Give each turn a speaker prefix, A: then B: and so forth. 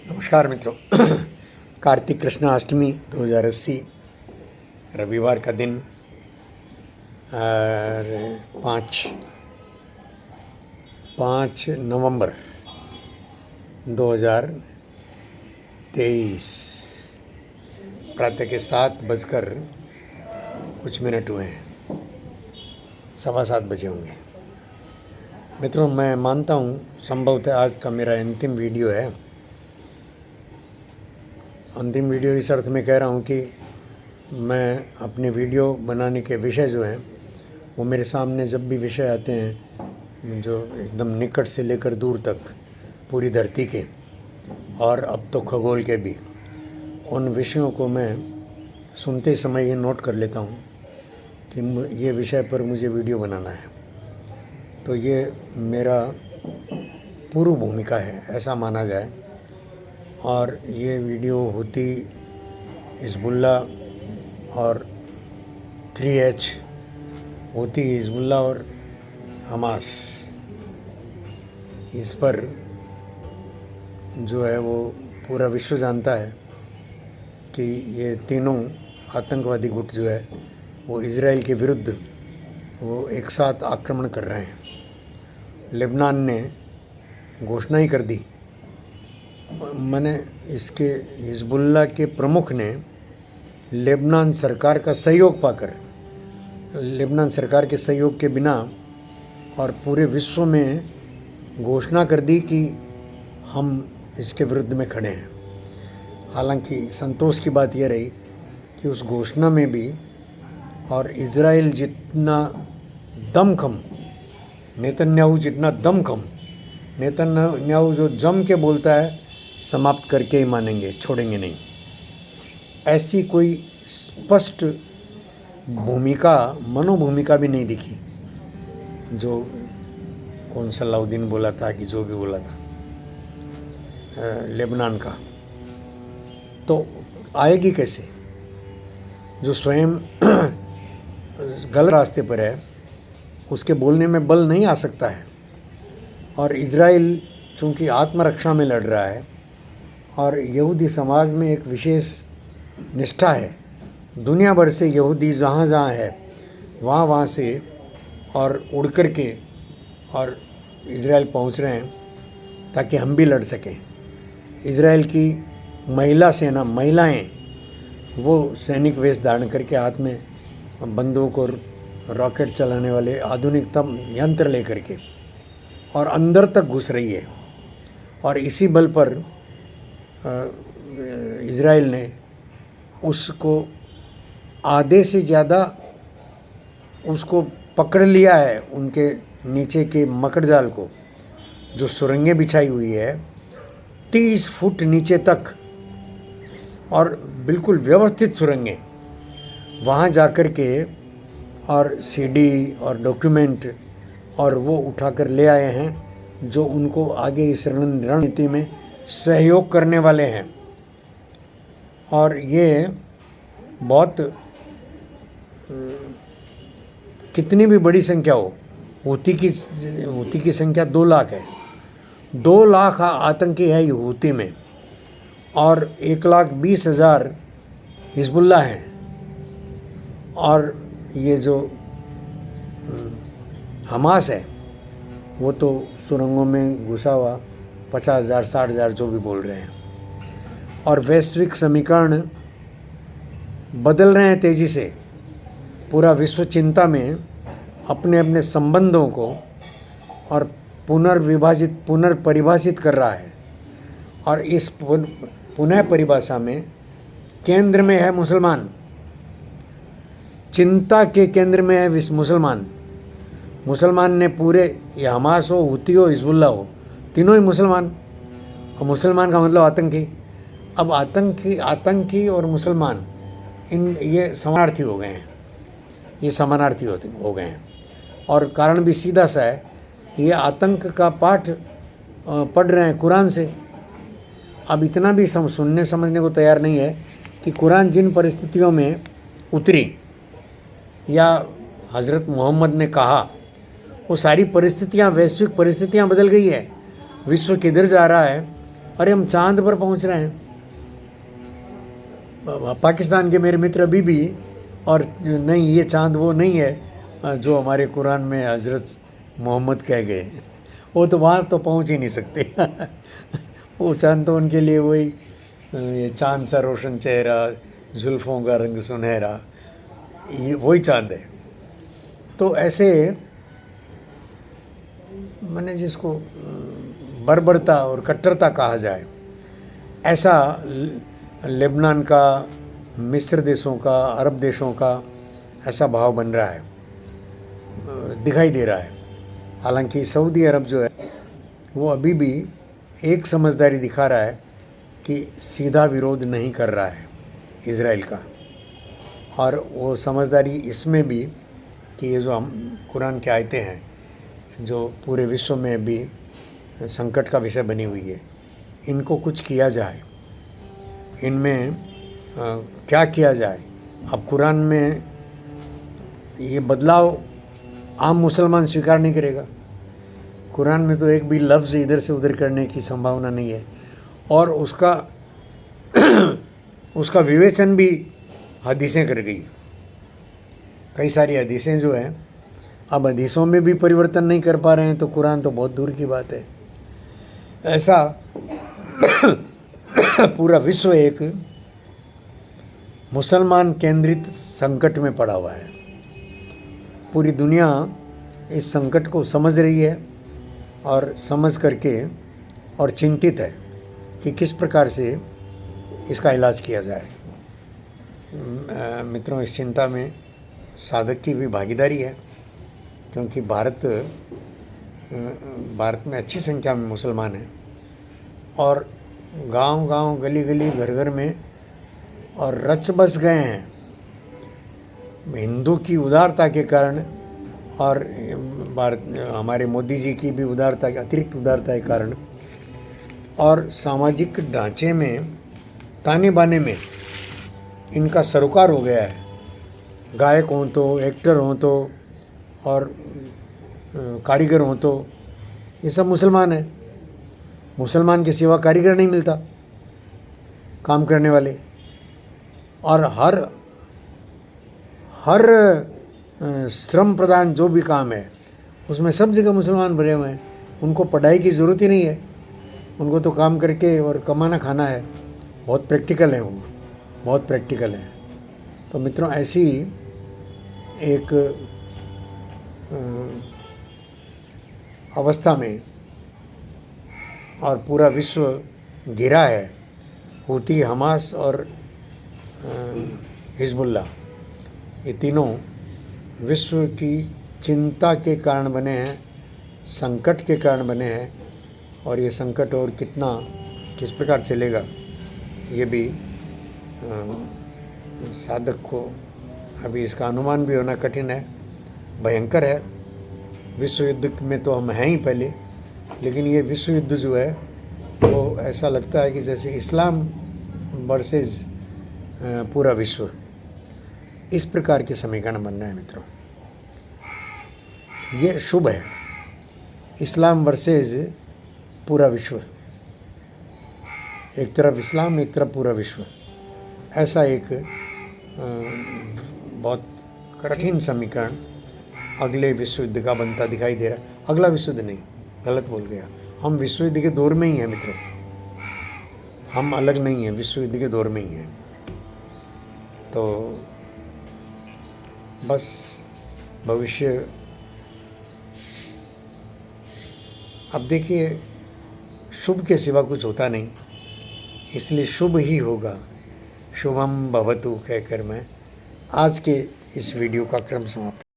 A: नमस्कार मित्रों। कार्तिक कृष्ण अष्टमी 2080 रविवार का दिन और 5 नवंबर 2023 प्रातः के 7:00 हुए हैं। 7:15 बजे होंगे। मित्रों, मैं मानता हूँ संभवतः आज का मेरा अंतिम वीडियो है। अंतिम वीडियो इस अर्थ में कह रहा हूँ कि मैं अपने वीडियो बनाने के विषय जो हैं वो मेरे सामने जब भी विषय आते हैं जो एकदम निकट से लेकर दूर तक पूरी धरती के और अब तो खगोल के भी, उन विषयों को मैं सुनते समय ये नोट कर लेता हूँ कि ये विषय पर मुझे वीडियो बनाना है। तो ये मेरा पूर्व भूमिका है, ऐसा माना जाए। और ये वीडियो हुती, हिजबुल्ला और 3H, हुती, हिजबुल्ला और हमास, इस पर जो है वो पूरा विश्व जानता है कि ये तीनों आतंकवादी गुट जो है वो इज़राइल के विरुद्ध वो एक साथ आक्रमण कर रहे हैं। लेबनान ने घोषणा ही कर दी। मैंने इसके हिजबुल्ला के प्रमुख ने लेबनान सरकार का सहयोग पाकर, लेबनान सरकार के सहयोग के बिना और पूरे विश्व में घोषणा कर दी कि हम इसके विरुद्ध में खड़े हैं। हालांकि संतोष की बात यह रही कि उस घोषणा में भी और इज़राइल जितना दमखम, नेतन्याहू जितना दमखम, नेतन्याहू जो जम के बोलता है समाप्त करके ही मानेंगे, छोड़ेंगे नहीं, ऐसी कोई स्पष्ट भूमिका, मनोभूमिका भी नहीं दिखी। जो कौन सलाउद्दीन बोला था कि जो भी बोला था लेबनान का, तो आएगी कैसे? जो स्वयं गलत रास्ते पर है उसके बोलने में बल नहीं आ सकता है। और इज़राइल चूँकि आत्मरक्षा में लड़ रहा है और यहूदी समाज में एक विशेष निष्ठा है, दुनिया भर से यहूदी जहाँ जहाँ है वहाँ से और उड़ कर के और इज़राइल पहुँच रहे हैं ताकि हम भी लड़ सकें। इज़राइल की महिला सेना, महिलाएं, वो सैनिक वेश धारण करके हाथ में बंदूक और रॉकेट चलाने वाले आधुनिकतम यंत्र लेकर के और अंदर तक घुस रही है। और इसी बल पर इज़राइल ने उसको आधे से ज़्यादा उसको पकड़ लिया है, उनके नीचे के मकड़जाल को, जो सुरंगें बिछाई हुई है 30 फुट नीचे तक और बिल्कुल व्यवस्थित सुरंगें, वहाँ जाकर के और सीडी और डॉक्यूमेंट और वो उठाकर ले आए हैं जो उनको आगे इस रणनीति में सहयोग करने वाले हैं। और ये बहुत कितनी भी बड़ी संख्या हो, हूती की संख्या 2 लाख है। 2 लाख आतंकी है हूती में और 1,20,000 हिजबुल्ला हैं। और ये जो हमास है वो तो सुरंगों में घुसा हुआ 50,000 60,000 जो भी बोल रहे हैं। और वैश्विक समीकरण बदल रहे हैं तेज़ी से। पूरा विश्व चिंता में अपने अपने संबंधों को और पुनर्परिभाषित कर रहा है। और इस पुनः परिभाषा में केंद्र में है मुसलमान, चिंता के केंद्र में है मुसलमान। मुसलमान ने पूरे, ये हमास हो, हुती हो, हिजबुल्ला हो, तीनों ही मुसलमान। और मुसलमान का मतलब आतंकी। अब आतंकी और मुसलमान, ये समानार्थी हो गए हैं, ये समानार्थी हो गए हैं। और कारण भी सीधा सा है, ये आतंक का पाठ पढ़ रहे हैं कुरान से। अब इतना भी सुनने समझने को तैयार नहीं है कि कुरान जिन परिस्थितियों में उतरी या हज़रत मोहम्मद ने कहा, वो सारी परिस्थितियाँ, वैश्विक परिस्थितियाँ बदल गई है। विश्व किधर जा रहा है अरे हम चांद पर पहुंच रहे हैं। पाकिस्तान के मेरे मित्र अभी भी, और नहीं ये चांद वो नहीं है जो हमारे कुरान में हज़रत मोहम्मद कह गए, वो तो वहाँ तो पहुँच ही नहीं सकते। वो चांद तो उनके लिए वही ये चांद सा रोशन चेहरा, जुल्फ़ों का रंग सुनहरा, ये वही चांद है। तो ऐसे मैंने जिसको बर्बरता और कट्टरता कहा जाए, ऐसा लेबनान का, मिस्र देशों का, अरब देशों का ऐसा भाव बन रहा है, दिखाई दे रहा है। हालांकि सऊदी अरब जो है वो अभी भी एक समझदारी दिखा रहा है कि सीधा विरोध नहीं कर रहा है इज़राइल का, और वो समझदारी इसमें भी कि ये जो हम कुरान की आयतें हैं जो पूरे विश्व में अभी संकट का विषय बनी हुई है, इनको कुछ किया जाए, इनमें क्या किया जाए। अब कुरान में ये बदलाव आम मुसलमान स्वीकार नहीं करेगा। कुरान में तो एक भी लफ्ज़ इधर से उधर करने की संभावना नहीं है, और उसका विवेचन भी हदीसें कर गई। कई सारी हदीसें जो हैं, अब हदीसों में भी परिवर्तन नहीं कर पा रहे हैं, तो कुरान तो बहुत दूर की बात है। ऐसा पूरा विश्व एक मुसलमान केंद्रित संकट में पड़ा हुआ है। पूरी दुनिया इस संकट को समझ रही है और समझ करके और चिंतित है कि किस प्रकार से इसका इलाज किया जाए। मित्रों, इस चिंता में साधक की भी भागीदारी है, क्योंकि भारत में अच्छी संख्या में मुसलमान हैं, और गांव-गांव, गली-गली, घर-घर में और रच बस गए हैं हिंदू की उदारता के कारण, और हमारे मोदी जी की भी उदारता, अतिरिक्त उदारता के कारण, और सामाजिक ढांचे में, ताने बाने में इनका सरोकार हो गया है। गायक हों तो, एक्टर हों तो, और कारीगर हों तो, ये सब मुसलमान हैं। मुसलमान के सिवा कारीगर नहीं मिलता काम करने वाले, और हर श्रम प्रधान जो भी काम है उसमें सब जगह मुसलमान भरे हुए हैं। उनको पढ़ाई की ज़रूरत ही नहीं है, उनको तो काम करके और कमाना खाना है। बहुत प्रैक्टिकल है, वो बहुत प्रैक्टिकल है। तो मित्रों, ऐसी एक अवस्था में और पूरा विश्व घिरा है, हूती, हमास और हिजबुल्लाह, ये तीनों विश्व की चिंता के कारण बने हैं, संकट के कारण बने हैं। और ये संकट और किस प्रकार चलेगा, ये भी साधक को अभी इसका अनुमान भी होना कठिन है, भयंकर है। विश्व युद्ध में तो हम हैं ही पहले, लेकिन ये विश्व युद्ध जो है वो ऐसा लगता है कि जैसे इस्लाम वर्सेस पूरा विश्व, इस प्रकार के समीकरण बन रहे हैं। मित्रों, ये शुभ है, इस्लाम वर्सेस पूरा विश्व, एक तरफ इस्लाम, एक तरफ पूरा विश्व, ऐसा एक बहुत कठिन समीकरण अगले विश्व युद्ध का बनता दिखाई दे रहा है। अगला विश्व युद्ध नहीं, गलत बोल गया, हम विश्व युद्ध के दौर में ही हैं मित्रों, हम अलग नहीं हैं, विश्व युद्ध के दौर में ही हैं। तो बस भविष्य, अब देखिए, शुभ के सिवा कुछ होता नहीं, इसलिए शुभ ही होगा, शुभम भवतु कहकर मैं आज के इस वीडियो का क्रम समाप्त